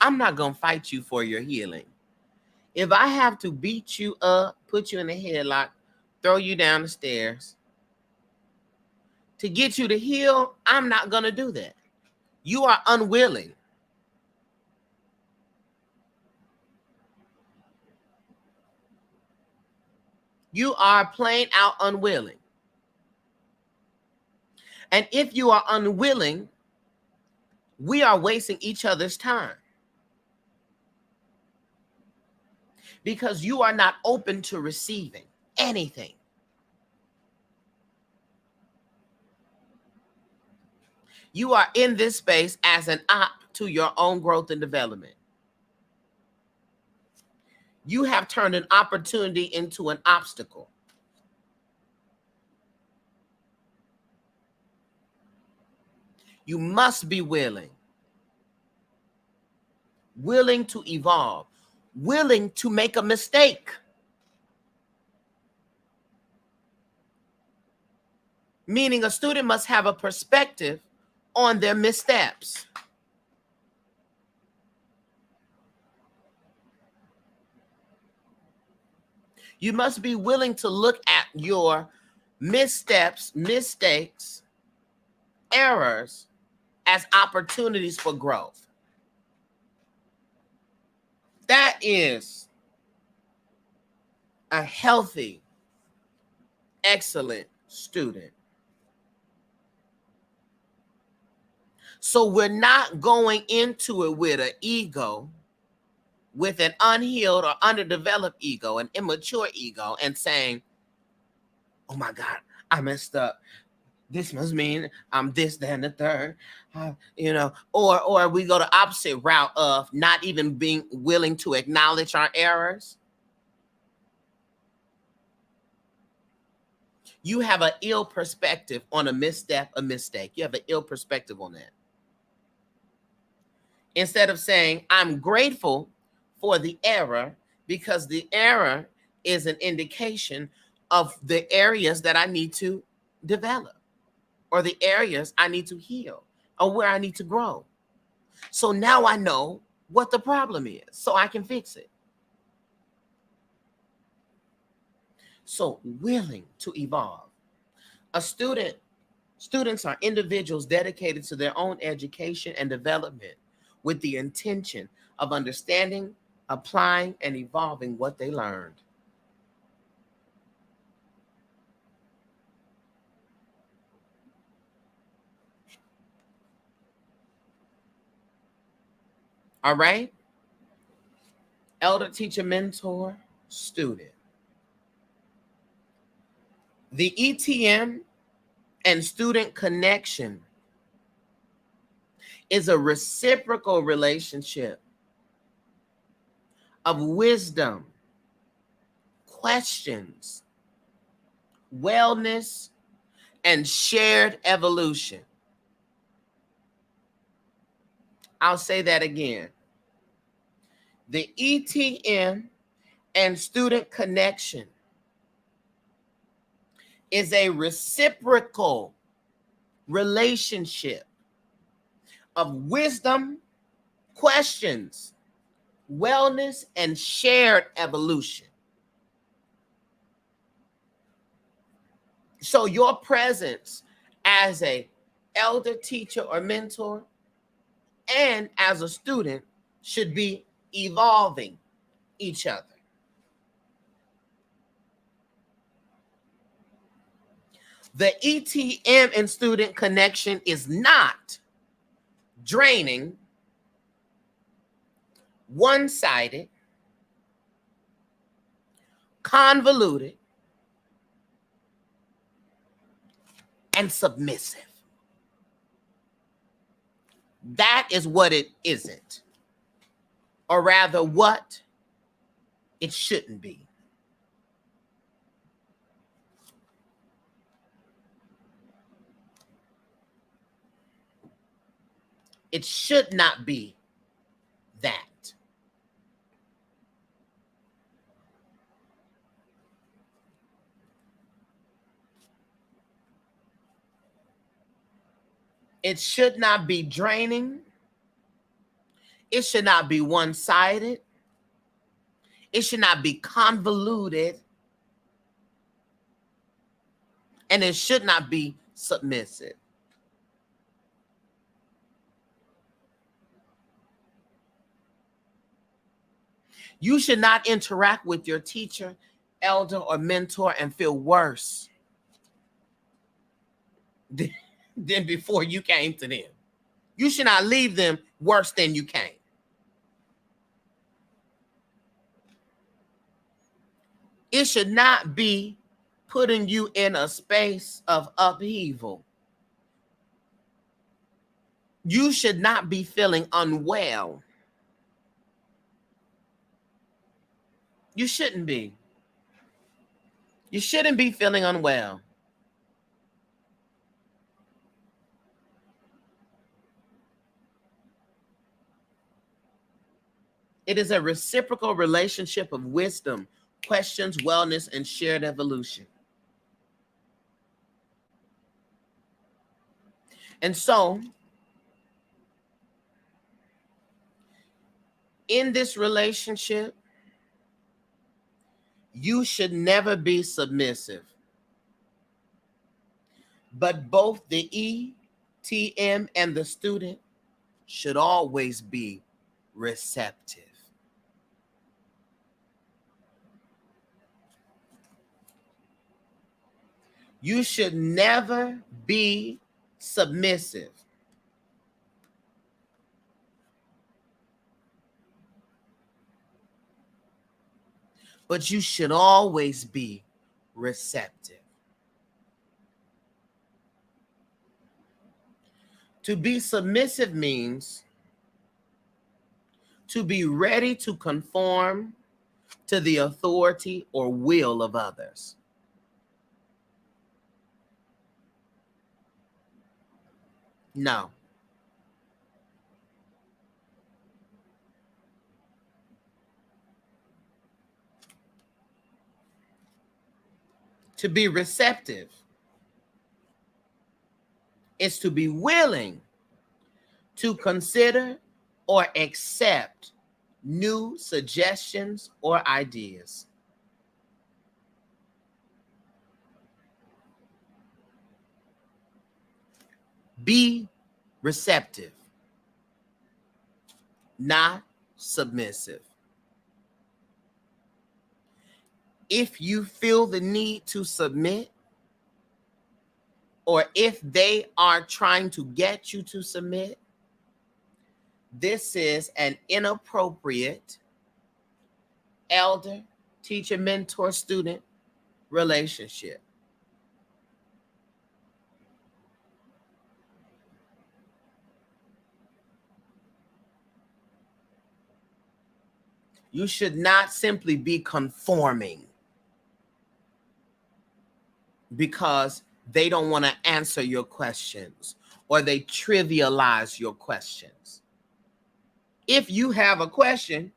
I'm not going to fight you for your healing. If I have to beat you up, put you in a headlock, throw you down the stairs to get you to heal, I'm not going to do that. You are unwilling. You are plain out unwilling. And if you are unwilling, we are wasting each other's time. Because you are not open to receiving anything. You are in this space as an op to your own growth and development. You have turned an opportunity into an obstacle. You must be willing to evolve, willing to make a mistake. Meaning a student must have a perspective on their missteps. You must be willing to look at your missteps, mistakes, errors as opportunities for growth. That is a healthy, excellent student. So we're not going into it with an ego, with an unhealed or underdeveloped ego, an immature ego, and saying, oh my God, I messed up. This must mean I'm this, that, and the third, or we go the opposite route of not even being willing to acknowledge our errors. You have an ill perspective on a misstep, a mistake. You have an ill perspective on that. Instead of saying, I'm grateful for the error because the error is an indication of the areas that I need to develop or the areas I need to heal or where I need to grow. So now I know what the problem is so I can fix it. So willing to evolve. Students are individuals dedicated to their own education and development with the intention of understanding, applying, and evolving what they learned. All right? Elder, teacher, mentor, student. The ETM and student connection is a reciprocal relationship of wisdom, questions, wellness, and shared evolution. I'll say that again. The ETM and student connection is a reciprocal relationship of wisdom, questions, wellness, and shared evolution. So your presence as a elder, teacher, or mentor, and as a student should be evolving each other. The ETM and student connection is not draining, one-sided, convoluted, and submissive. That is what it isn't, or rather what it shouldn't be. It should not be that. It should not be draining. It should not be one-sided. It should not be convoluted. And it should not be submissive. You should not interact with your teacher, elder, or mentor and feel worse than before you came to them. You should not leave them worse than you came. It should not be putting you in a space of upheaval. You should not be feeling unwell. You shouldn't be. You shouldn't be feeling unwell. It is a reciprocal relationship of wisdom, questions, wellness, and shared evolution. And so, in this relationship, you should never be submissive. But both the ETM and the student should always be receptive. You should never be submissive. But you should always be receptive. To be submissive means to be ready to conform to the authority or will of others. No. To be receptive is to be willing to consider or accept new suggestions or ideas. Be receptive, not submissive. If you feel the need to submit, or if they are trying to get you to submit, This is an inappropriate elder, teacher, mentor, student relationship. You should not simply be conforming because they don't want to answer your questions or they trivialize your questions. If you have a question,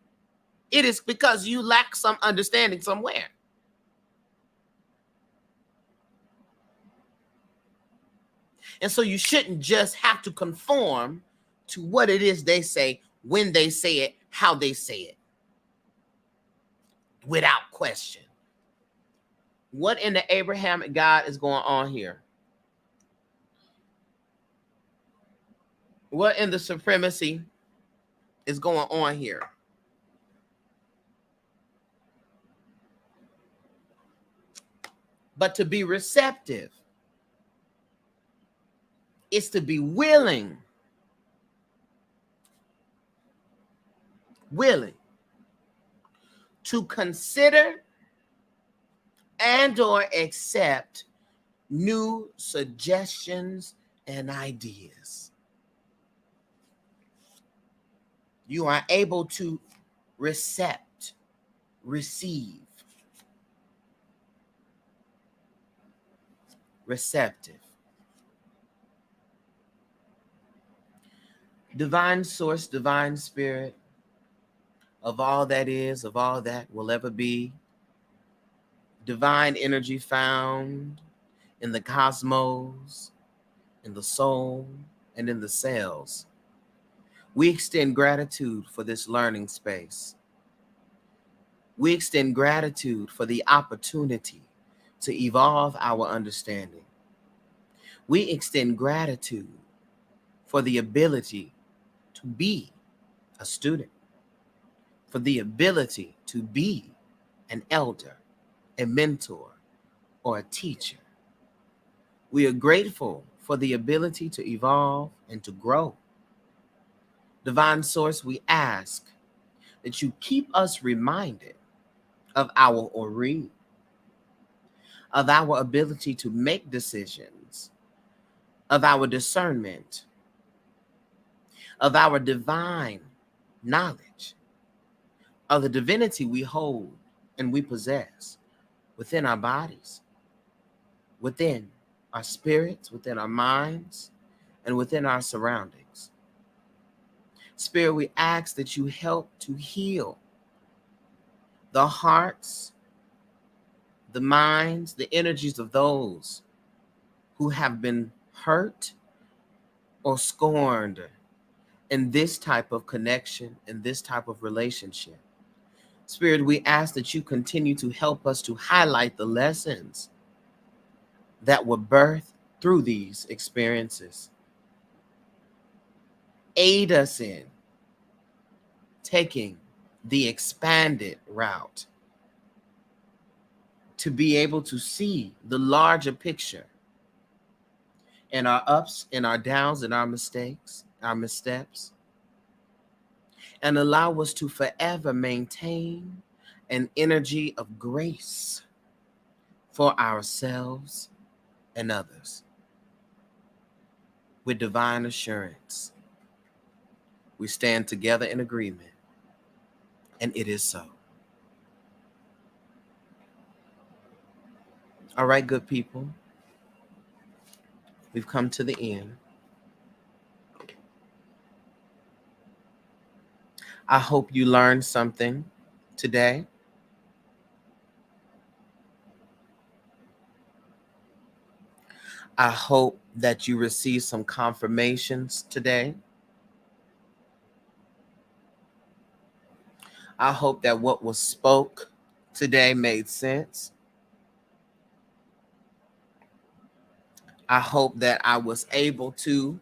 it is because you lack some understanding somewhere. And so you shouldn't just have to conform to what it is they say, when they say it, how they say it, without question. What in the Abrahamic God is going on here? What in the supremacy is going on here? But to be receptive is to be willing to consider and or accept new suggestions and ideas. You are able to receive. Receptive. Divine source, divine spirit of all that is, of all that will ever be. Divine energy found in the cosmos, in the soul, and in the cells. We extend gratitude for this learning space. We extend gratitude for the opportunity to evolve our understanding. We extend gratitude for the ability to be a student, for the ability to be an elder, a mentor, or a teacher. We are grateful for the ability to evolve and to grow. Divine Source, we ask that you keep us reminded of our ori, of our ability to make decisions, of our discernment, of our divine knowledge, of the divinity we hold and we possess within our bodies, within our spirits, within our minds, and within our surroundings. Spirit, we ask that you help to heal the hearts, the minds, the energies of those who have been hurt or scorned in this type of connection, in this type of relationship. Spirit, we ask that you continue to help us to highlight the lessons that were birthed through these experiences. Aid us in taking the expanded route to be able to see the larger picture in our ups, in our downs, in our mistakes, our missteps, and allow us to forever maintain an energy of grace for ourselves and others. With divine assurance, we stand together in agreement, and it is so. All right, good people, we've come to the end. I hope you learned something today. I hope that you received some confirmations today. I hope that what was spoke today made sense. I hope that I was able to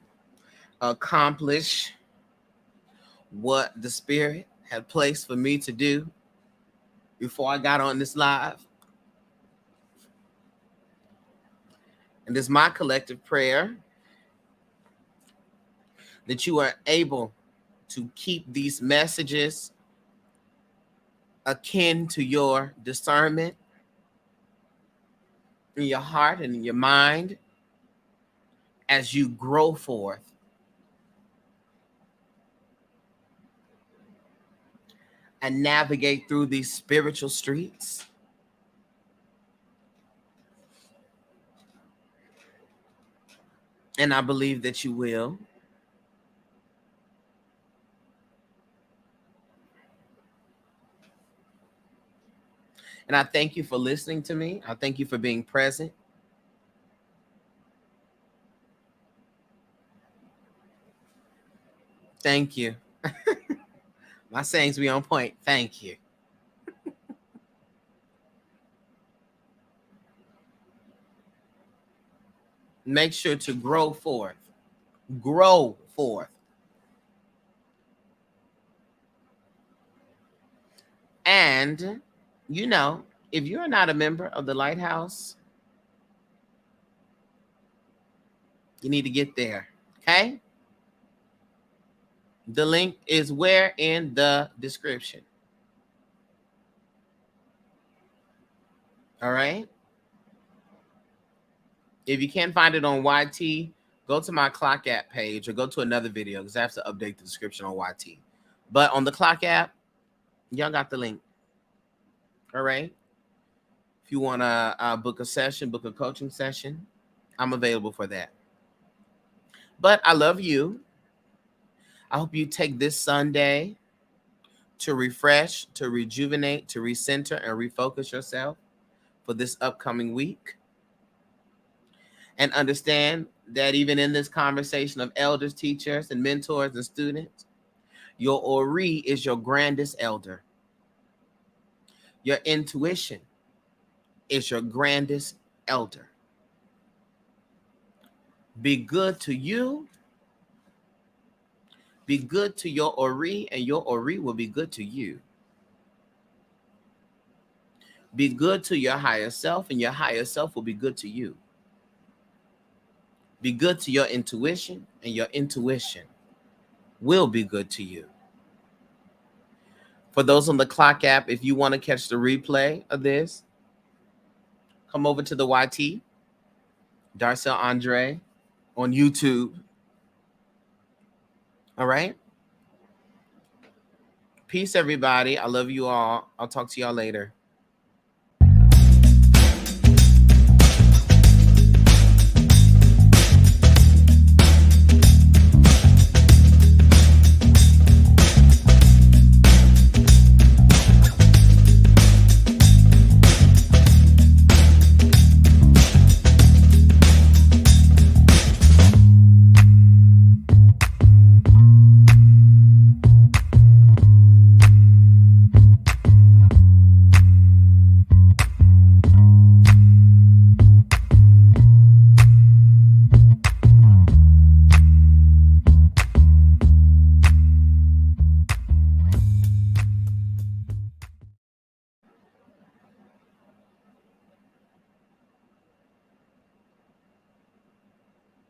accomplish what the Spirit had placed for me to do before I got on this live. And it's my collective prayer that you are able to keep these messages akin to your discernment in your heart and in your mind as you grow forth. And navigate through these spiritual streets. And I believe that you will. And I thank you for listening to me. I thank you for being present. Thank you. My sayings be on point. Thank you. Make sure to grow forth. Grow forth. And, you know, if you're not a member of the Lighthouse, you need to get there. Okay? The link is where? In the description. All right? If you can't find it on YT, go to my Clock app page or go to another video because I have to update the description on YT. But on the Clock app, y'all got the link. All right? If you want to book a session, book a coaching session, I'm available for that. But I love you. I hope you take this Sunday to refresh, to rejuvenate, to recenter, and refocus yourself for this upcoming week. And understand that even in this conversation of elders, teachers, and mentors and students, your Ori is your grandest elder. Your intuition is your grandest elder. Be good to you. Be good to your Ori, and your Ori will be good to you. Be good to your higher self, and your higher self will be good to you. Be good to your intuition, and your intuition will be good to you. For those on the Clock app, if you want to catch the replay of this, come over to the YT, darcellandre, on YouTube. All right? Peace, everybody. I love you all. I'll talk to y'all later.